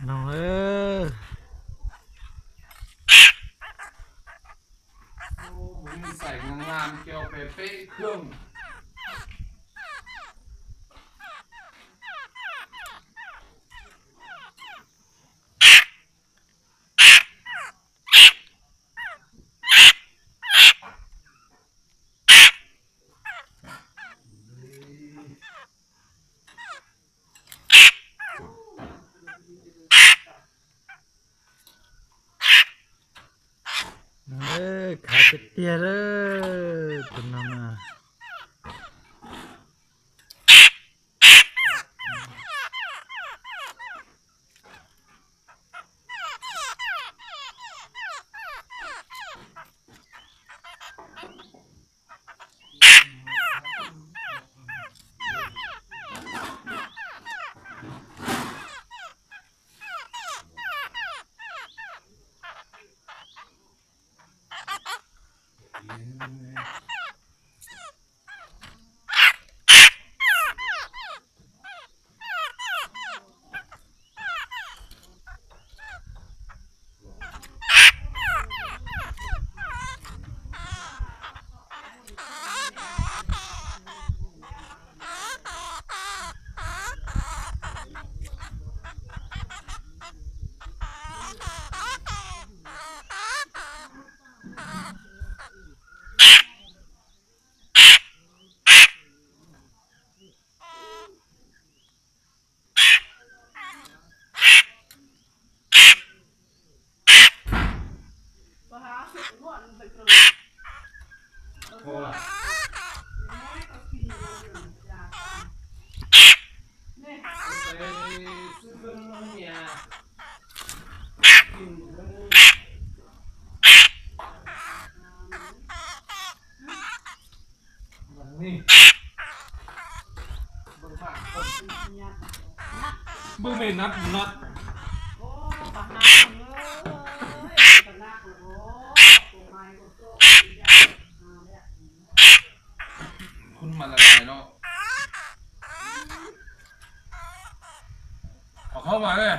น้องโอ้ผมใส่งามๆเกี่ยวเป๊ะๆเครื่องขาเตี้ยตัวน้องโอ้ยไปซื้อเครื่องมือเนี่ยกินเครื่องมือนี่เบิ่งผ่าคนเบิ่งไม่นับน็อตคุณมันอะไรเนาะเอาเข้ามาเลย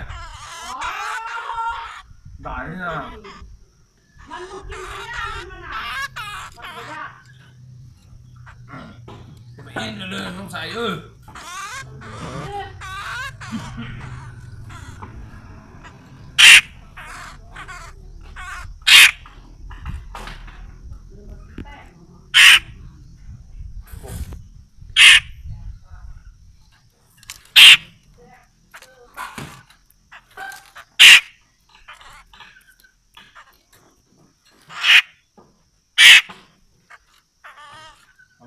ได้นะมันบุกินไม่ได้มันอ่ะมันไม่ได้ไปอินเลยต้องใส่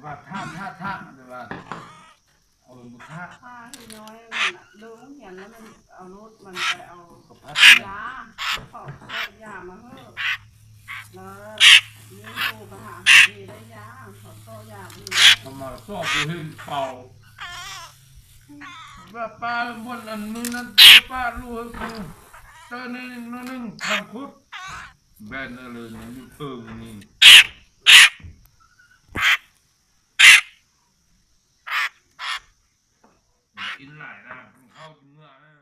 ว่าท่าเดี๋ยวว่าเอาบุท่า ผ้าให้น้อยมันอ่ะดูมันเห็นแล้วมันเอาโน้ตมันไปเอา กับพัด ยาเขาเอายามาเฮ้อแล้วนี่ครูไปหาดีได้ยาเขาโตยาดี ทำมาสอบอยู่ที่เป่าว่าป้าบนอันนู้นนั้นป้ารู้คือเตอร์นึงทำคุดแบนอะไรนี่เพิ่งนี่กินหลายนะเข้าเนื้อนะ